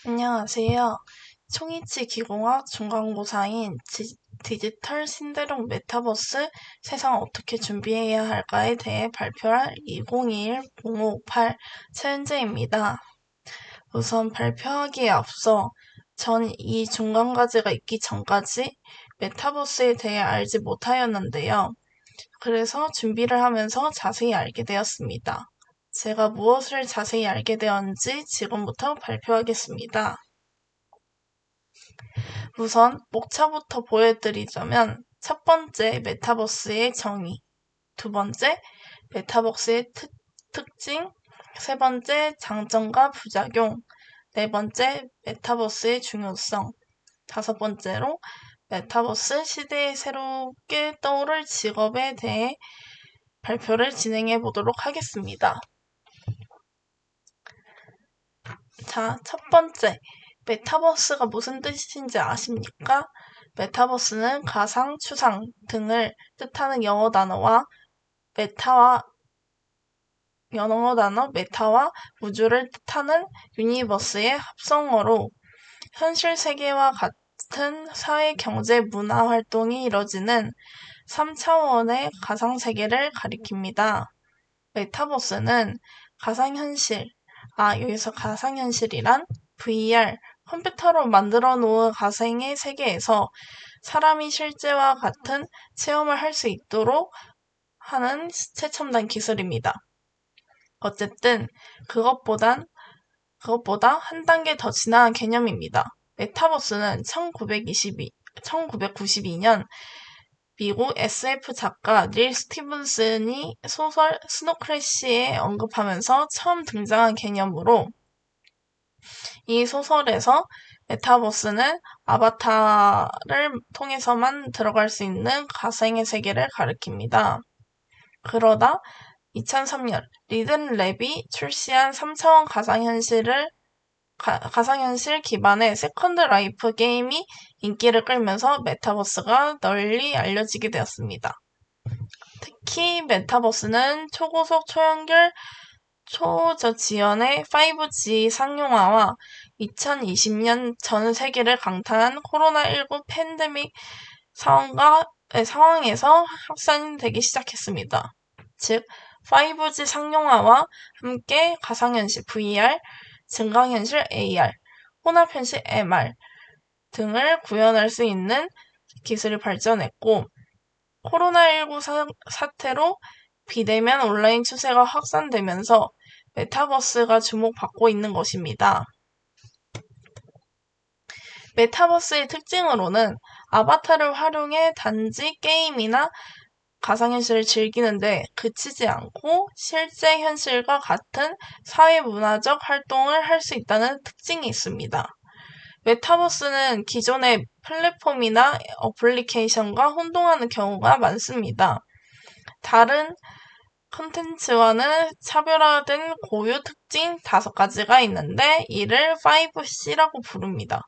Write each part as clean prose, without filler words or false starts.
안녕하세요. 초이치 기공학 중간고사인 디지털 신대륙 메타버스 세상 어떻게 준비해야 할까에 대해 발표할 2021-0558 최은재입니다. 우선 발표하기에 앞서 전 이 중간과제가 있기 전까지 메타버스에 대해 알지 못하였는데요. 그래서 준비를 하면서 자세히 알게 되었습니다. 제가 무엇을 자세히 알게 되었는지 지금부터 발표하겠습니다. 우선 목차부터 보여드리자면 첫 번째 메타버스의 정의, 두 번째 메타버스의 특징, 세 번째 장점과 부작용, 네 번째 메타버스의 중요성, 다섯 번째로 메타버스 시대에 새롭게 떠오를 직업에 대해 발표를 진행해 보도록 하겠습니다. 자, 첫 번째, 메타버스가 무슨 뜻인지 아십니까? 메타버스는 가상, 추상 등을 뜻하는 영어 단어 메타와 우주를 뜻하는 유니버스의 합성어로 현실 세계와 같은 사회, 경제, 문화 활동이 이뤄지는 3차원의 가상 세계를 가리킵니다. 메타버스는 가상현실, 여기서 가상현실이란 VR, 컴퓨터로 만들어 놓은 가상의 세계에서 사람이 실제와 같은 체험을 할 수 있도록 하는 최첨단 기술입니다. 어쨌든 그것보다 한 단계 더 지나간 개념입니다. 메타버스는 1992년 미국 SF 작가 닐 스티븐슨이 소설 스노크래시에 언급하면서 처음 등장한 개념으로 이 소설에서 메타버스는 아바타를 통해서만 들어갈 수 있는 가상의 세계를 가리킵니다. 그러다 2003년 리든 랩이 출시한 3차원 가상현실 기반의 세컨드 라이프 게임이 인기를 끌면서 메타버스가 널리 알려지게 되었습니다. 특히 메타버스는 초고속 초연결 초저지연의 5G 상용화와 2020년 전 세계를 강타한 코로나19 팬데믹 상황에서 확산되기 시작했습니다. 즉, 5G 상용화와 함께 가상현실 VR, 증강현실 AR, 혼합현실 MR 등을 구현할 수 있는 기술이 발전했고, 코로나19 사태로 비대면 온라인 추세가 확산되면서 메타버스가 주목받고 있는 것입니다. 메타버스의 특징으로는 아바타를 활용해 단지 게임이나 가상현실을 즐기는데 그치지 않고 실제 현실과 같은 사회문화적 활동을 할 수 있다는 특징이 있습니다. 메타버스는 기존의 플랫폼이나 어플리케이션과 혼동하는 경우가 많습니다. 다른 컨텐츠와는 차별화된 고유 특징 5가지가 있는데 이를 5C라고 부릅니다.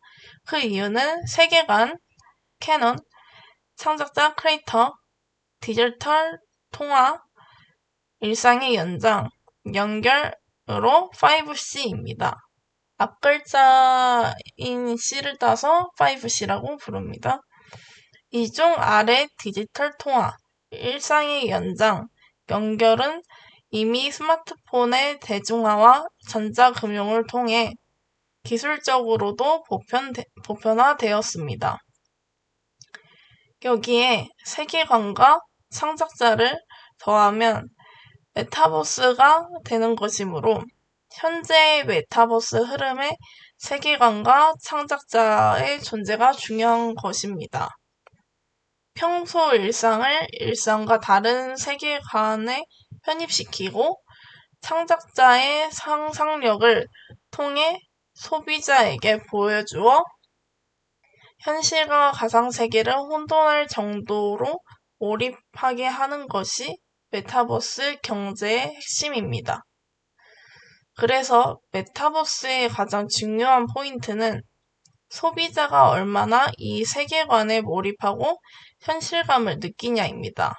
그 이유는 세계관, 캐논, 창작자, 크리에이터, 디지털 통화, 일상의 연장, 연결으로 5C입니다. 앞글자인 C를 따서 5C라고 부릅니다. 이 중 아래 디지털 통화, 일상의 연장, 연결은 이미 스마트폰의 대중화와 전자금융을 통해 기술적으로도 보편화되었습니다. 여기에 세계관과 창작자를 더하면 메타버스가 되는 것이므로 현재의 메타버스 흐름의 세계관과 창작자의 존재가 중요한 것입니다. 평소 일상과 다른 세계관에 편입시키고 창작자의 상상력을 통해 소비자에게 보여주어 현실과 가상세계를 혼돈할 정도로 몰입하게 하는 것이 메타버스 경제의 핵심입니다. 그래서 메타버스의 가장 중요한 포인트는 소비자가 얼마나 이 세계관에 몰입하고 현실감을 느끼냐입니다.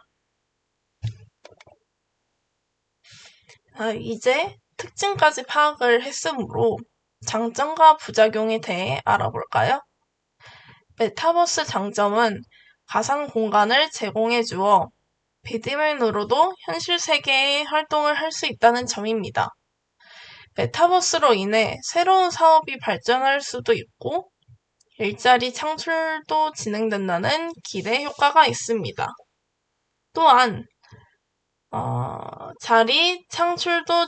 이제 특징까지 파악을 했으므로 장점과 부작용에 대해 알아볼까요? 메타버스 장점은 가상 공간을 제공해 주어 비대면으로도 현실 세계의 활동을 할 수 있다는 점입니다. 메타버스로 인해 새로운 사업이 발전할 수도 있고 일자리 창출도 진행된다는 기대 효과가 있습니다. 또한 자리 창출도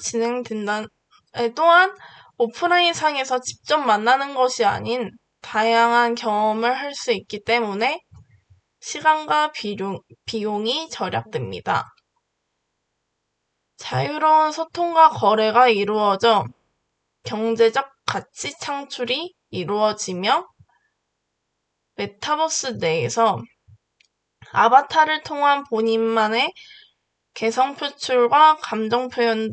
또한 오프라인 상에서 직접 만나는 것이 아닌 다양한 경험을 할 수 있기 때문에 시간과 비용이 절약됩니다. 자유로운 소통과 거래가 이루어져 경제적 가치 창출이 이루어지며 메타버스 내에서 아바타를 통한 본인만의 개성 표출과 감정 표현을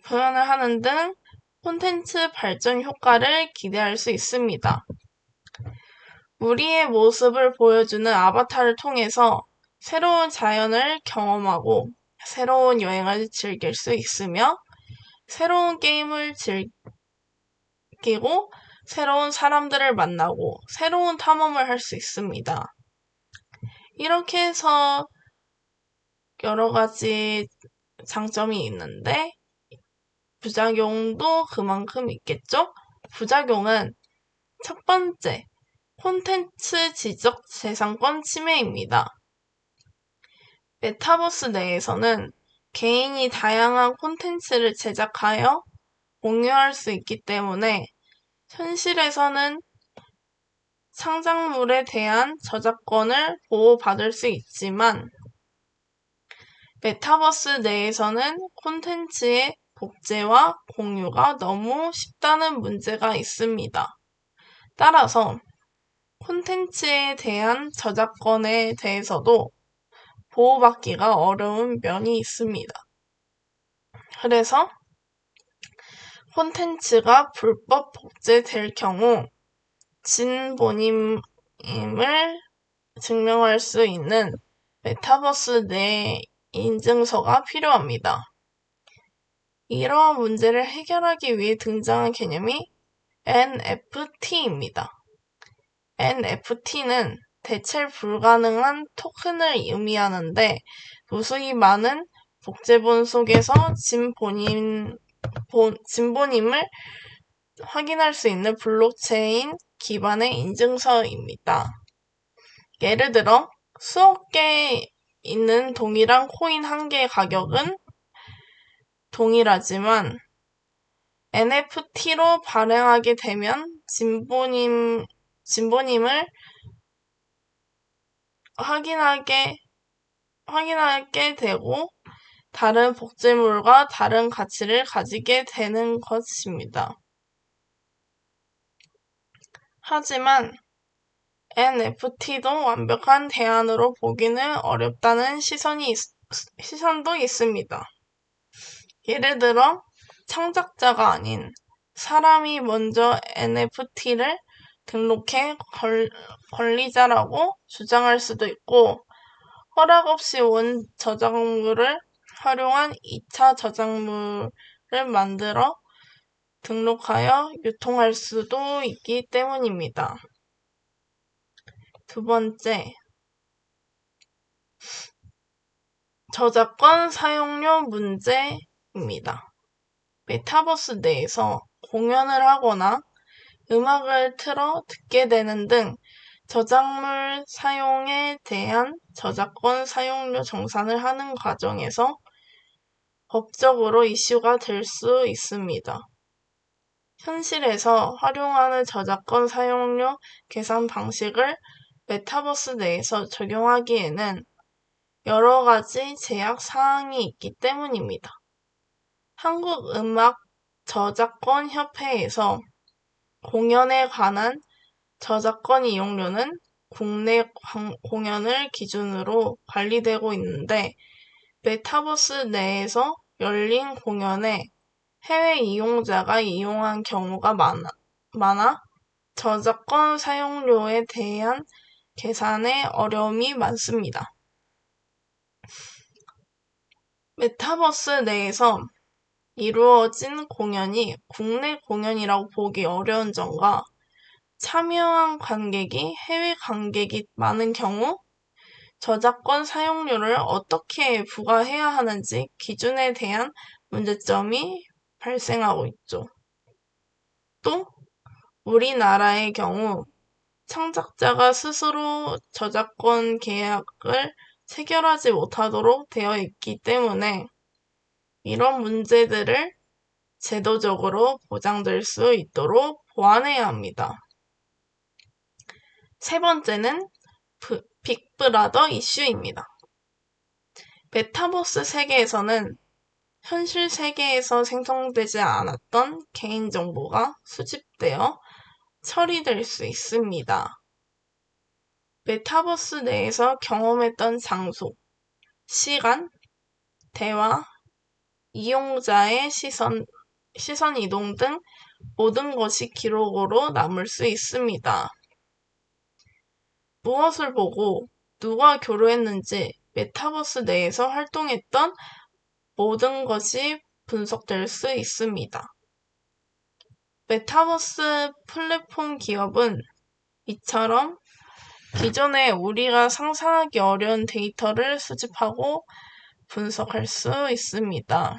하는 등 콘텐츠 발전 효과를 기대할 수 있습니다. 우리의 모습을 보여주는 아바타를 통해서 새로운 자연을 경험하고 새로운 여행을 즐길 수 있으며 새로운 게임을 즐기고 새로운 사람들을 만나고 새로운 탐험을 할 수 있습니다. 이렇게 해서 여러 가지 장점이 있는데 부작용도 그만큼 있겠죠? 부작용은 첫 번째, 콘텐츠 지적재산권 침해입니다. 메타버스 내에서는 개인이 다양한 콘텐츠를 제작하여 공유할 수 있기 때문에 현실에서는 창작물에 대한 저작권을 보호받을 수 있지만 메타버스 내에서는 콘텐츠의 복제와 공유가 너무 쉽다는 문제가 있습니다. 따라서 콘텐츠에 대한 저작권에 대해서도 보호받기가 어려운 면이 있습니다. 그래서 콘텐츠가 불법 복제될 경우 진본인임을 증명할 수 있는 메타버스 내 인증서가 필요합니다. 이러한 문제를 해결하기 위해 등장한 개념이 NFT입니다. NFT는 대체 불가능한 토큰을 의미하는데 무수히 많은 복제본 속에서 진본임을 확인할 수 있는 블록체인 기반의 인증서입니다. 예를 들어 수억 개 있는 동일한 코인 한 개의 가격은 동일하지만 NFT로 발행하게 되면 진본임을 확인하게 되고 다른 복제물과 다른 가치를 가지게 되는 것입니다. 하지만 NFT도 완벽한 대안으로 보기는 어렵다는 시선도 있습니다. 예를 들어 창작자가 아닌 사람이 먼저 NFT를 등록해 권리자라고 주장할 수도 있고 허락 없이 원 저작물을 활용한 2차 저작물을 만들어 등록하여 유통할 수도 있기 때문입니다. 두 번째, 저작권 사용료 문제입니다. 메타버스 내에서 공연을 하거나 음악을 틀어 듣게 되는 등 저작물 사용에 대한 저작권 사용료 정산을 하는 과정에서 법적으로 이슈가 될 수 있습니다. 현실에서 활용하는 저작권 사용료 계산 방식을 메타버스 내에서 적용하기에는 여러 가지 제약 사항이 있기 때문입니다. 한국음악저작권협회에서 공연에 관한 저작권 이용료는 국내 공연을 기준으로 관리되고 있는데 메타버스 내에서 열린 공연에 해외 이용자가 이용한 경우가 많아 저작권 사용료에 대한 계산에 어려움이 많습니다. 메타버스 내에서 이루어진 공연이 국내 공연이라고 보기 어려운 점과 참여한 관객이 해외 관객이 많은 경우 저작권 사용료를 어떻게 부과해야 하는지 기준에 대한 문제점이 발생하고 있죠. 또 우리나라의 경우 창작자가 스스로 저작권 계약을 체결하지 못하도록 되어 있기 때문에 이런 문제들을 제도적으로 보장될 수 있도록 보완해야 합니다. 세 번째는 빅브라더 이슈입니다. 메타버스 세계에서는 현실 세계에서 생성되지 않았던 개인정보가 수집되어 처리될 수 있습니다. 메타버스 내에서 경험했던 장소, 시간, 대화, 이용자의 시선 이동 등 모든 것이 기록으로 남을 수 있습니다. 무엇을 보고 누가 교류했는지 메타버스 내에서 활동했던 모든 것이 분석될 수 있습니다. 메타버스 플랫폼 기업은 이처럼 기존에 우리가 상상하기 어려운 데이터를 수집하고 분석할 수 있습니다.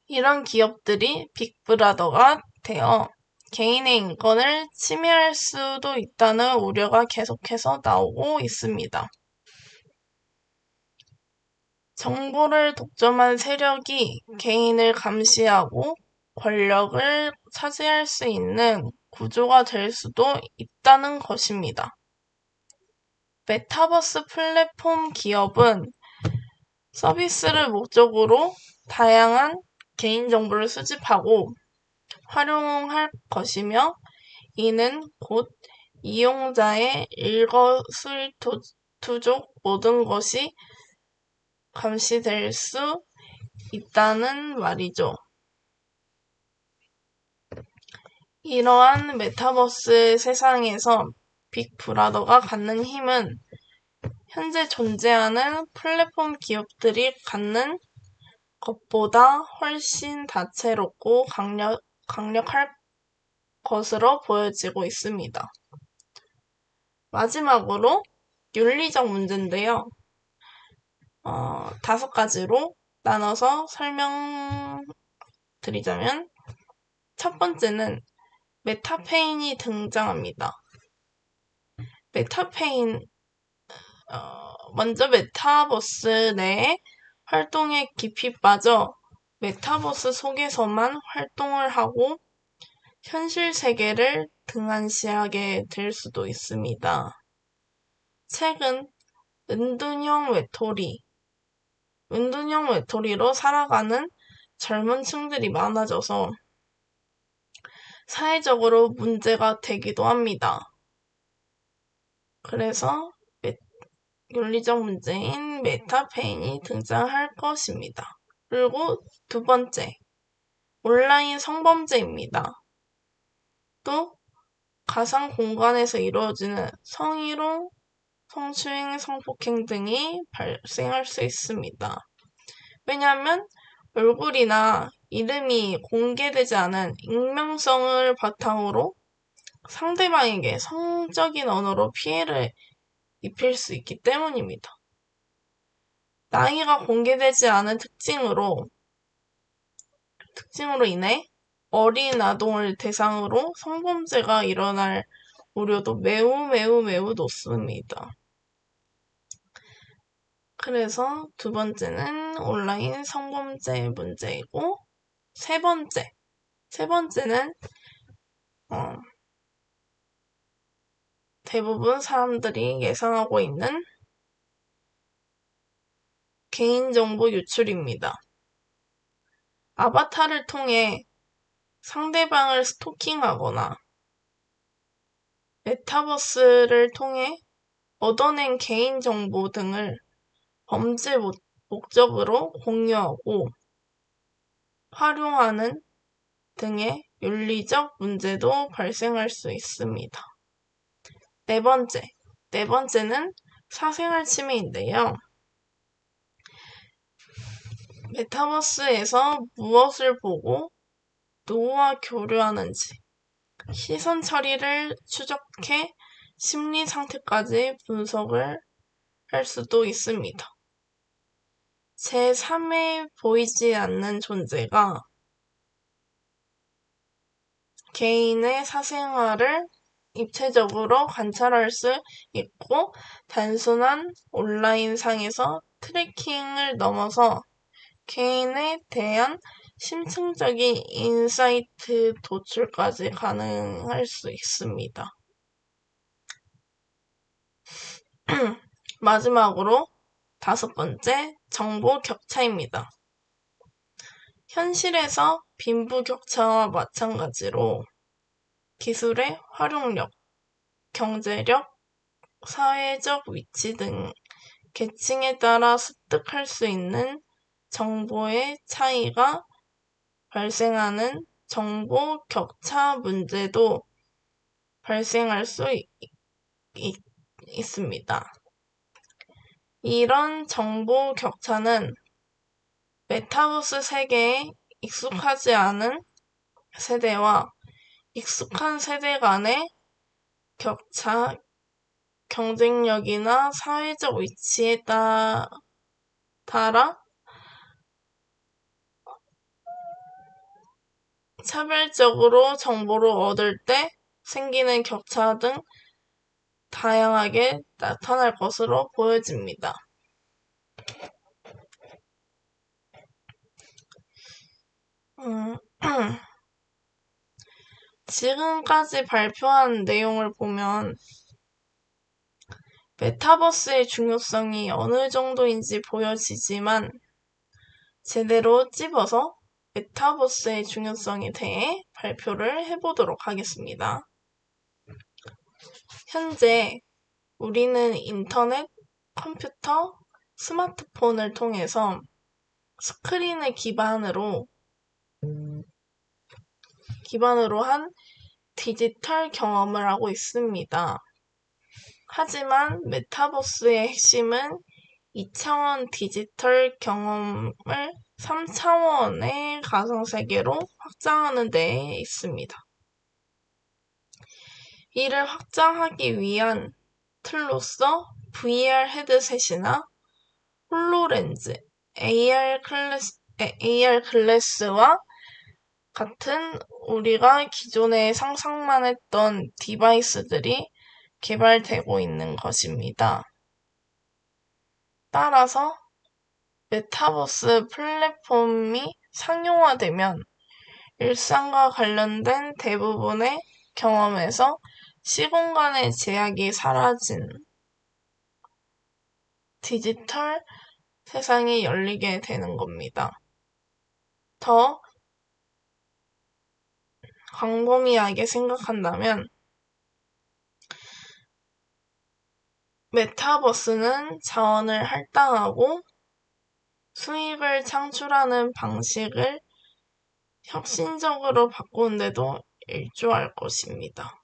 이런 기업들이 빅브라더가 되어 개인의 인권을 침해할 수도 있다는 우려가 계속해서 나오고 있습니다. 정보를 독점한 세력이 개인을 감시하고 권력을 차지할 수 있는 구조가 될 수도 있다는 것입니다. 메타버스 플랫폼 기업은 서비스를 목적으로 다양한 개인정보를 수집하고 활용할 것이며 이는 곧 이용자의 일거수일투족 모든 것이 감시될 수 있다는 말이죠. 이러한 메타버스 세상에서 빅브라더가 갖는 힘은 현재 존재하는 플랫폼 기업들이 갖는 것보다 훨씬 다채롭고 강력할 것으로 보여지고 있습니다. 마지막으로 윤리적 문제인데요. 5가지로 나눠서 설명드리자면 첫 번째는 메타페인이 등장합니다. 먼저 메타버스 내에 활동에 깊이 빠져 메타버스 속에서만 활동을 하고 현실 세계를 등한시하게 될 수도 있습니다. 최근 은둔형 외톨이로 살아가는 젊은 층들이 많아져서 사회적으로 문제가 되기도 합니다. 그래서 윤리적 문제인 메타페인이 등장할 것입니다. 그리고 두 번째, 온라인 성범죄입니다. 또 가상 공간에서 이루어지는 성희롱, 성추행, 성폭행 등이 발생할 수 있습니다. 왜냐하면 얼굴이나 이름이 공개되지 않은 익명성을 바탕으로 상대방에게 성적인 언어로 피해를 입힐 수 있기 때문입니다. 나이가 공개되지 않은 특징으로 인해 어린 아동을 대상으로 성범죄가 일어날 우려도 매우 높습니다. 그래서 두 번째는 온라인 성범죄 문제이고 세 번째는 대부분 사람들이 예상하고 있는 개인정보 유출입니다. 아바타를 통해 상대방을 스토킹하거나 메타버스를 통해 얻어낸 개인정보 등을 범죄 목적으로 공유하고 활용하는 등의 윤리적 문제도 발생할 수 있습니다. 네 번째는 사생활 침해인데요. 메타버스에서 무엇을 보고 누구와 교류하는지, 시선 처리를 추적해 심리 상태까지 분석을 할 수도 있습니다. 제3의 보이지 않는 존재가 개인의 사생활을 입체적으로 관찰할 수 있고, 단순한 온라인상에서 트래킹을 넘어서 개인에 대한 심층적인 인사이트 도출까지 가능할 수 있습니다. 마지막으로 5번째, 정보 격차입니다. 현실에서 빈부격차와 마찬가지로 기술의 활용력, 경제력, 사회적 위치 등 계층에 따라 습득할 수 있는 정보의 차이가 발생하는 정보 격차 문제도 발생할 수 있습니다. 이런 정보 격차는 메타버스 세계에 익숙하지 않은 세대와 익숙한 세대 간의 격차, 경쟁력이나 사회적 위치에 따라 차별적으로 정보를 얻을 때 생기는 격차 등 다양하게 나타날 것으로 보여집니다. 지금까지 발표한 내용을 보면 메타버스의 중요성이 어느 정도인지 보여지지만 제대로 찝어서 메타버스의 중요성에 대해 발표를 해보도록 하겠습니다. 현재 우리는 인터넷, 컴퓨터, 스마트폰을 통해서 스크린을 기반으로 한 디지털 경험을 하고 있습니다. 하지만 메타버스의 핵심은 2차원 디지털 경험을 3차원의 가상세계로 확장하는 데에 있습니다. 이를 확장하기 위한 틀로서 VR 헤드셋이나 홀로렌즈, AR 글래스와 같은 우리가 기존에 상상만 했던 디바이스들이 개발되고 있는 것입니다. 따라서 메타버스 플랫폼이 상용화되면 일상과 관련된 대부분의 경험에서 시공간의 제약이 사라진 디지털 세상이 열리게 되는 겁니다. 더 광범위하게 생각한다면 메타버스는 자원을 할당하고 수익을 창출하는 방식을 혁신적으로 바꾸는데도 일조할 것입니다.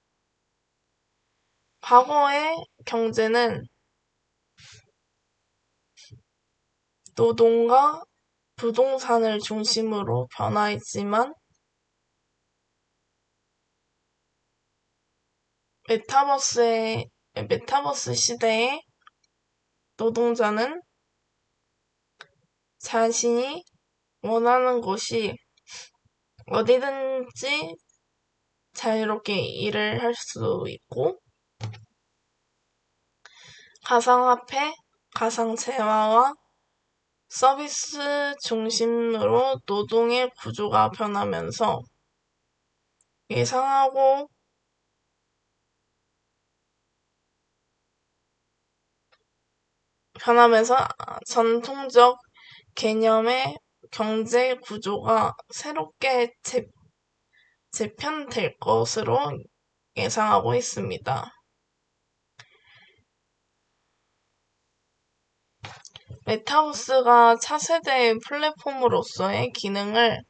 과거의 경제는 노동과 부동산을 중심으로 변화했지만 메타버스 시대의 노동자는 자신이 원하는 곳이 어디든지 자유롭게 일을 할 수 있고, 가상화폐, 가상재화와 서비스 중심으로 노동의 구조가 변하면서 전통적 개념의 경제 구조가 새롭게 재편될 것으로 예상하고 있습니다. 메타버스가 차세대의 플랫폼으로서의 기능을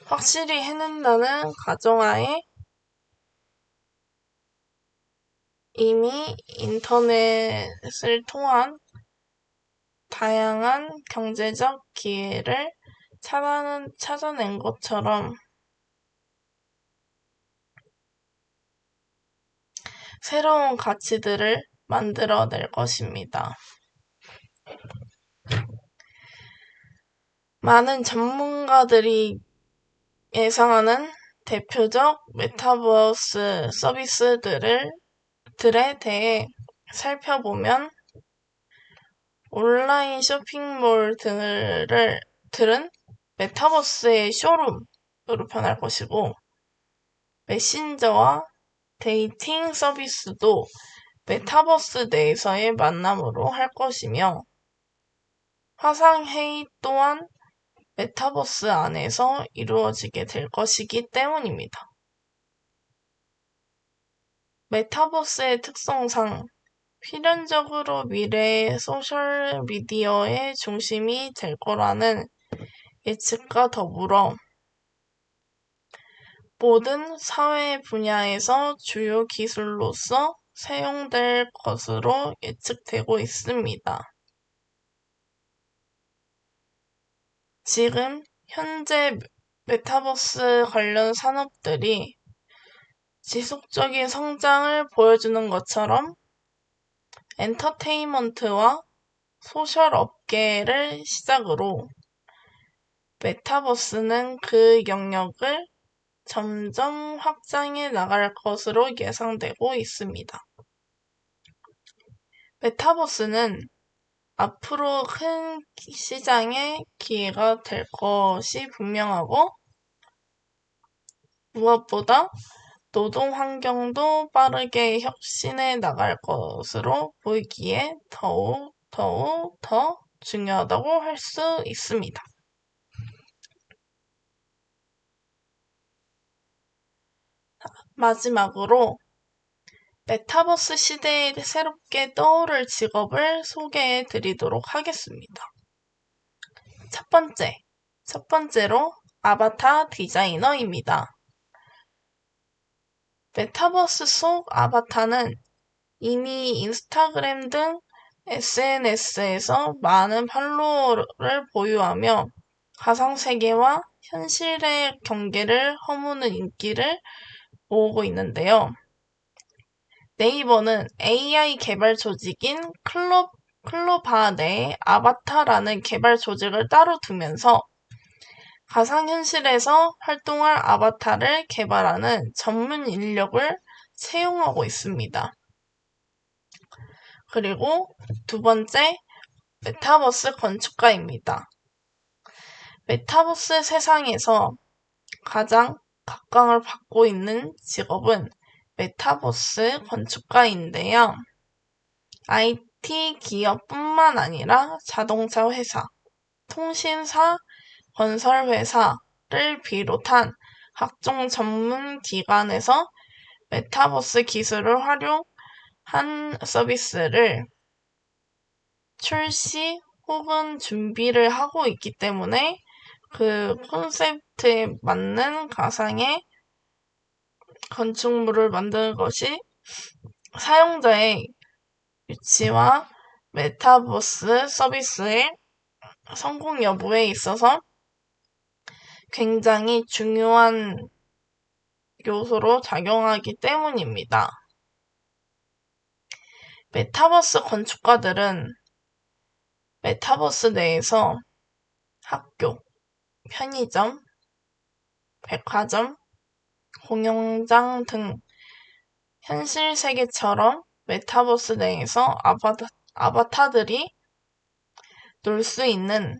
확실히 해낸다는 가정하에 이미 인터넷을 통한 다양한 경제적 기회를 찾아낸 것처럼 새로운 가치들을 만들어낼 것입니다. 많은 전문가들이 예상하는 대표적 메타버스 서비스들에 대해 살펴보면 온라인 쇼핑몰 들은 메타버스의 쇼룸으로 변할 것이고, 메신저와 데이팅 서비스도 메타버스 내에서의 만남으로 할 것이며, 화상회의 또한 메타버스 안에서 이루어지게 될 것이기 때문입니다. 메타버스의 특성상 필연적으로 미래의 소셜미디어의 중심이 될 거라는 예측과 더불어 모든 사회 분야에서 주요 기술로서 사용될 것으로 예측되고 있습니다. 지금 현재 메타버스 관련 산업들이 지속적인 성장을 보여주는 것처럼 엔터테인먼트와 소셜 업계를 시작으로 메타버스는 그 영역을 점점 확장해 나갈 것으로 예상되고 있습니다. 메타버스는 앞으로 큰 시장의 기회가 될 것이 분명하고, 무엇보다 노동 환경도 빠르게 혁신해 나갈 것으로 보이기에 더욱 더 중요하다고 할 수 있습니다. 마지막으로 메타버스 시대에 새롭게 떠오를 직업을 소개해 드리도록 하겠습니다. 첫 번째로 아바타 디자이너입니다. 메타버스 속 아바타는 이미 인스타그램 등 SNS에서 많은 팔로워를 보유하며 가상세계와 현실의 경계를 허무는 인기를 모으고 있는데요. 네이버는 AI 개발 조직인 클로바 내에 아바타라는 개발 조직을 따로 두면서 가상현실에서 활동할 아바타를 개발하는 전문 인력을 채용하고 있습니다. 그리고 두 번째, 메타버스 건축가입니다. 메타버스 세상에서 가장 각광을 받고 있는 직업은 메타버스 건축가인데요. IT 기업뿐만 아니라 자동차 회사, 통신사, 건설 회사를 비롯한 각종 전문 기관에서 메타버스 기술을 활용한 서비스를 출시 혹은 준비를 하고 있기 때문에 그 콘셉트에 맞는 가상의 건축물을 만드는 것이 사용자의 유치와 메타버스 서비스의 성공 여부에 있어서 굉장히 중요한 요소로 작용하기 때문입니다. 메타버스 건축가들은 메타버스 내에서 학교, 편의점, 백화점, 공연장 등 현실 세계처럼 메타버스 내에서 아바타들이 놀 수 있는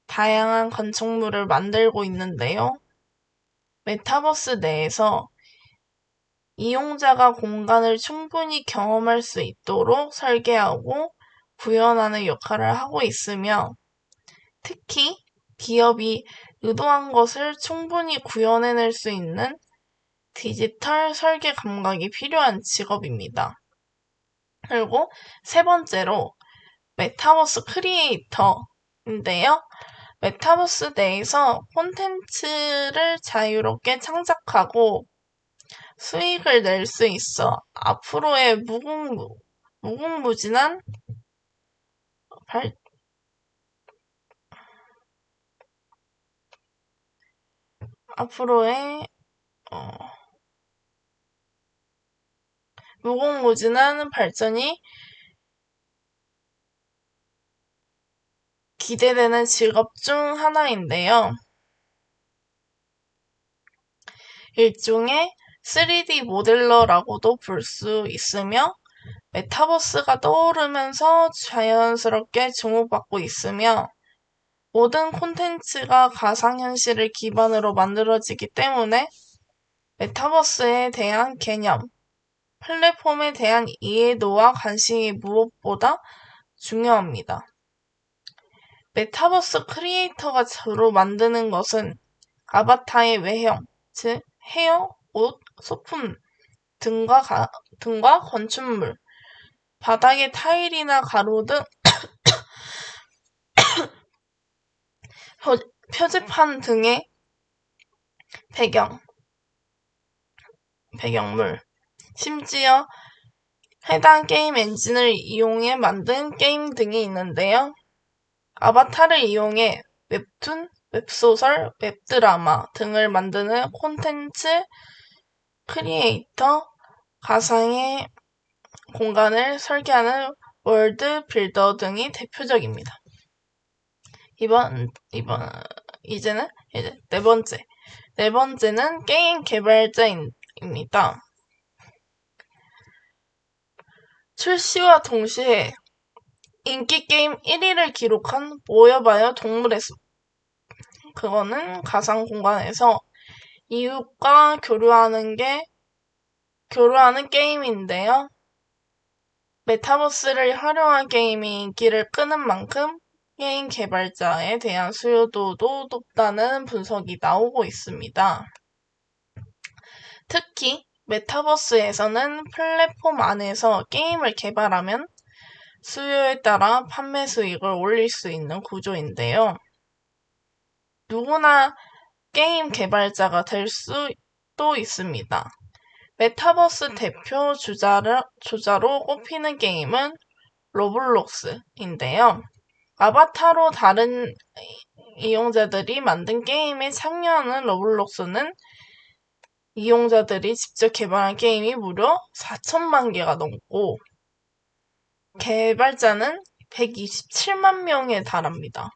다양한 건축물을 만들고 있는데요. 메타버스 내에서 이용자가 공간을 충분히 경험할 수 있도록 설계하고 구현하는 역할을 하고 있으며, 특히 기업이 의도한 것을 충분히 구현해낼 수 있는 디지털 설계 감각이 필요한 직업입니다. 그리고 세 번째로 메타버스 크리에이터인데요. 메타버스 내에서 콘텐츠를 자유롭게 창작하고 수익을 낼 수 있어 앞으로의 무궁무진한 앞으로의 무궁무진한 발전이 기대되는 직업 중 하나인데요. 일종의 3D 모델러라고도 볼 수 있으며 메타버스가 떠오르면서 자연스럽게 주목받고 있으며 모든 콘텐츠가 가상현실을 기반으로 만들어지기 때문에 메타버스에 대한 개념, 플랫폼에 대한 이해도와 관심이 무엇보다 중요합니다. 메타버스 크리에이터가 주로 만드는 것은 아바타의 외형, 즉 헤어, 옷, 소품 등과 건축물, 바닥의 타일이나 가로 등 표지판 등의 배경물, 심지어 해당 게임 엔진을 이용해 만든 게임 등이 있는데요. 아바타를 이용해 웹툰, 웹소설, 웹드라마 등을 만드는 콘텐츠 크리에이터, 가상의 공간을 설계하는 월드 빌더 등이 대표적입니다. 이제 네 번째는 게임 개발자입니다. 출시와 동시에 인기 게임 1위를 기록한 모여봐요 동물의 숲. 그거는 가상 공간에서 이웃과 교류하는 게임인데요. 메타버스를 활용한 게임이 인기를 끄는 만큼 게임 개발자에 대한 수요도도 높다는 분석이 나오고 있습니다. 특히 메타버스에서는 플랫폼 안에서 게임을 개발하면 수요에 따라 판매 수익을 올릴 수 있는 구조인데요. 누구나 게임 개발자가 될 수도 있습니다. 메타버스 대표 주자로 꼽히는 게임은 로블록스인데요. 아바타로 다른 이용자들이 만든 게임에 참여하는 로블록스는 이용자들이 직접 개발한 게임이 무려 4천만 개가 넘고 개발자는 127만 명에 달합니다.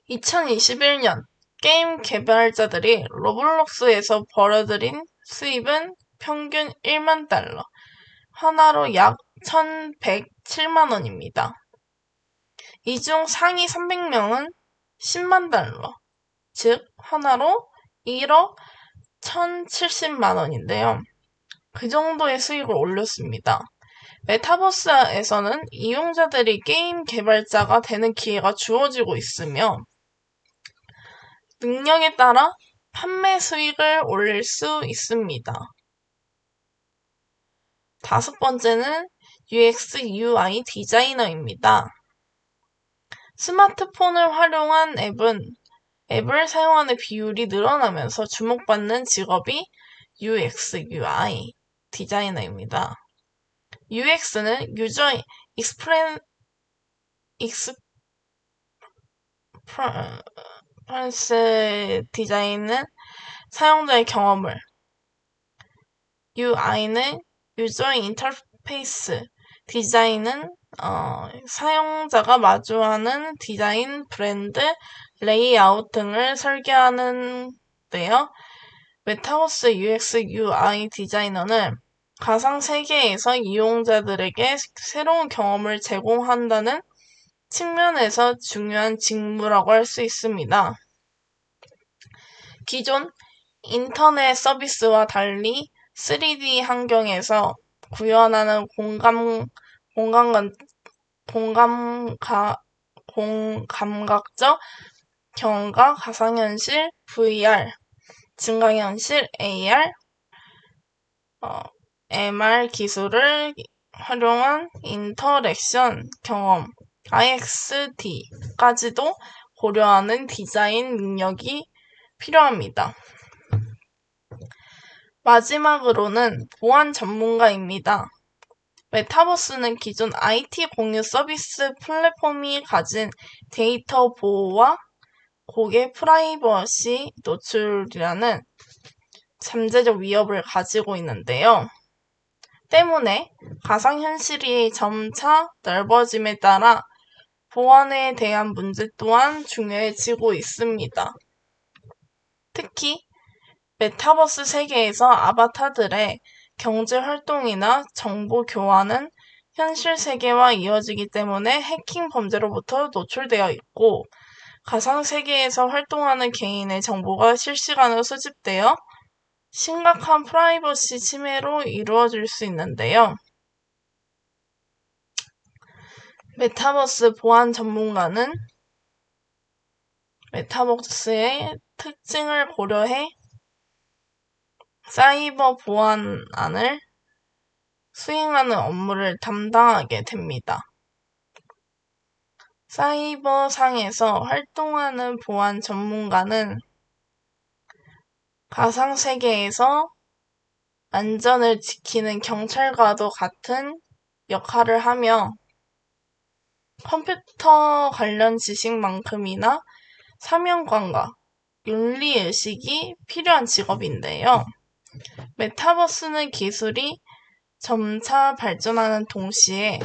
2021년 게임 개발자들이 로블록스에서 벌어들인 수입은 평균 1만 달러, 하나로 약 1,107만 원입니다. 이 중 상위 300명은 10만 달러, 즉 하나로 1억 1,070만 원인데요. 그 정도의 수익을 올렸습니다. 메타버스에서는 이용자들이 게임 개발자가 되는 기회가 주어지고 있으며 능력에 따라 판매 수익을 올릴 수 있습니다. 다섯 번째는 UX, UI 디자이너입니다. 스마트폰을 활용한 앱을 사용하는 비율이 늘어나면서 주목받는 직업이 UX, UI 디자이너입니다. UX는 유저 익스프레스 디자인은 사용자의 경험을, UI는 유저 인터페이스 디자인은 사용자가 마주하는 디자인, 브랜드, 레이아웃 등을 설계하는데요. 메타버스 UX, UI 디자이너는 가상 세계에서 이용자들에게 새로운 경험을 제공한다는 측면에서 중요한 직무라고 할 수 있습니다. 기존 인터넷 서비스와 달리 3D 환경에서 구현하는 공감각적 경험과 가상현실, VR, 증강현실, AR, MR 기술을 활용한 인터랙션 경험, IXD까지도 고려하는 디자인 능력이 필요합니다. 마지막으로는 보안 전문가입니다. 메타버스는 기존 IT 공유 서비스 플랫폼이 가진 데이터 보호와 고객 프라이버시 노출이라는 잠재적 위협을 가지고 있는데요. 때문에 가상현실이 점차 넓어짐에 따라 보안에 대한 문제 또한 중요해지고 있습니다. 특히 메타버스 세계에서 아바타들의 경제 활동이나 정보 교환은 현실 세계와 이어지기 때문에 해킹 범죄로부터 노출되어 있고, 가상 세계에서 활동하는 개인의 정보가 실시간으로 수집되어 심각한 프라이버시 침해로 이루어질 수 있는데요. 메타버스 보안 전문가는 메타버스의 특징을 고려해 사이버 보안안을 수행하는 업무를 담당하게 됩니다. 사이버상에서 활동하는 보안 전문가는 가상세계에서 안전을 지키는 경찰과도 같은 역할을 하며 컴퓨터 관련 지식만큼이나 사명감과 윤리의식이 필요한 직업인데요. 메타버스는 기술이 점차 발전하는 동시에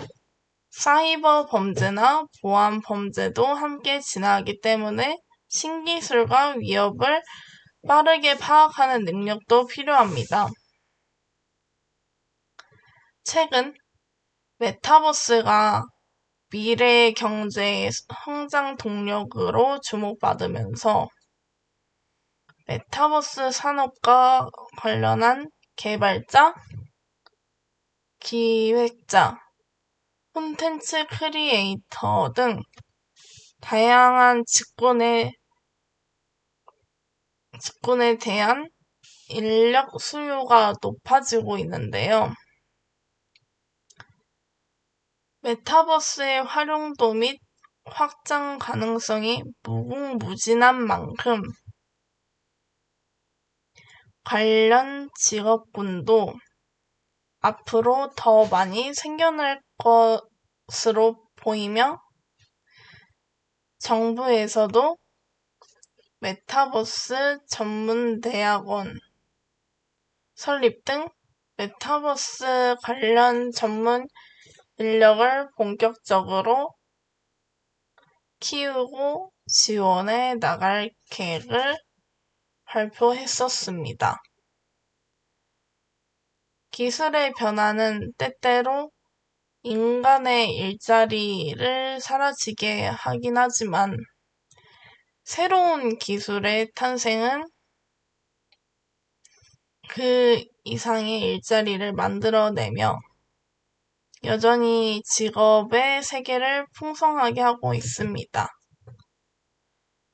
사이버 범죄나 보안 범죄도 함께 진화하기 때문에 신기술과 위협을 빠르게 파악하는 능력도 필요합니다. 최근 메타버스가 미래의 경제의 성장 동력으로 주목받으면서 메타버스 산업과 관련한 개발자, 기획자, 콘텐츠 크리에이터 등 다양한 직군에 대한 인력 수요가 높아지고 있는데요. 메타버스의 활용도 및 확장 가능성이 무궁무진한 만큼 관련 직업군도 앞으로 더 많이 생겨날 것으로 보이며, 정부에서도 메타버스 전문 대학원 설립 등 메타버스 관련 전문 인력을 본격적으로 키우고 지원해 나갈 계획을 발표했었습니다. 기술의 변화는 때때로 인간의 일자리를 사라지게 하긴 하지만, 새로운 기술의 탄생은 그 이상의 일자리를 만들어내며 여전히 직업의 세계를 풍성하게 하고 있습니다.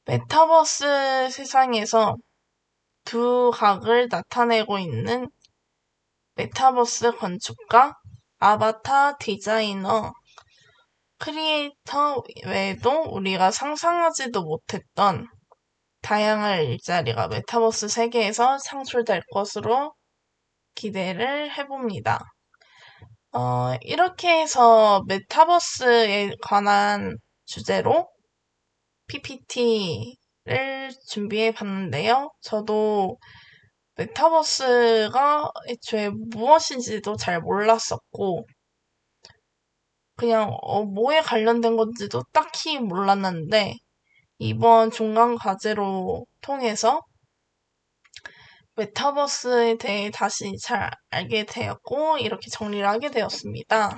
메타버스 세상에서 두 각을 나타내고 있는 메타버스 건축가, 아바타 디자이너, 크리에이터 외에도 우리가 상상하지도 못했던 다양한 일자리가 메타버스 세계에서 창출될 것으로 기대를 해봅니다. 이렇게 해서 메타버스에 관한 주제로 PPT를 준비해 봤는데요. 저도 메타버스가 애초에 무엇인지도 잘 몰랐었고, 그냥 뭐에 관련된 건지도 딱히 몰랐는데, 이번 중간 과제로 통해서 메타버스에 대해 다시 잘 알게 되었고, 이렇게 정리를 하게 되었습니다.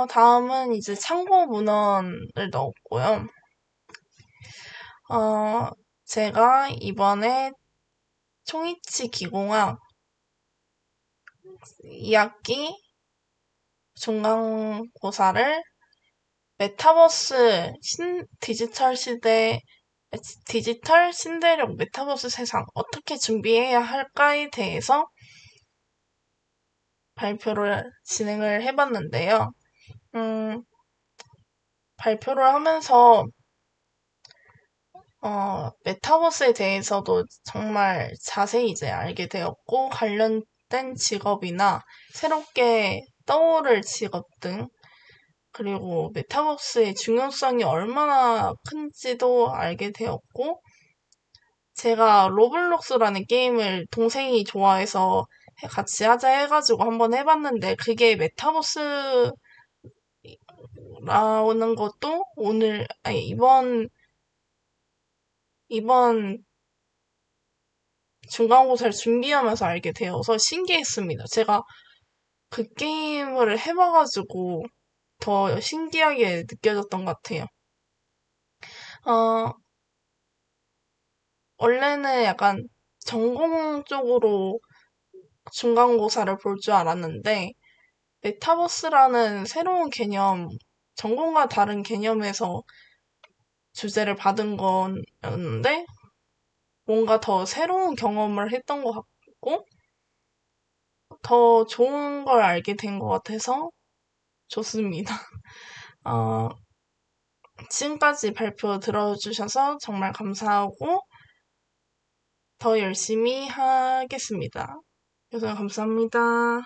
다음은 이제 참고 문헌을 넣었고요. 제가 이번에 총이치 기공학 2학기 중간고사를 메타버스 디지털 신대륙 메타버스 세상 어떻게 준비해야 할까에 대해서 발표를 진행을 해봤는데요. 발표를 하면서 메타버스에 대해서도 정말 자세히 이제 알게 되었고, 관련된 직업이나 새롭게 떠오를 직업 등 그리고 메타버스의 중요성이 얼마나 큰지도 알게 되었고, 제가 로블록스라는 게임을 동생이 좋아해서 같이 하자 해가지고 한번 해봤는데, 그게 메타버스 나오는 것도 이번 중간고사를 준비하면서 알게 되어서 신기했습니다. 제가 그 게임을 해봐가지고 더 신기하게 느껴졌던 것 같아요. 어, 원래는 약간 전공 쪽으로 중간고사를 볼 줄 알았는데, 메타버스라는 새로운 개념, 전공과 다른 개념에서 주제를 받은 거였는데, 뭔가 더 새로운 경험을 했던 것 같고, 더 좋은 걸 알게 된 것 같아서 좋습니다. 어, 지금까지 발표 들어주셔서 정말 감사하고, 더 열심히 하겠습니다. 그래서 감사합니다.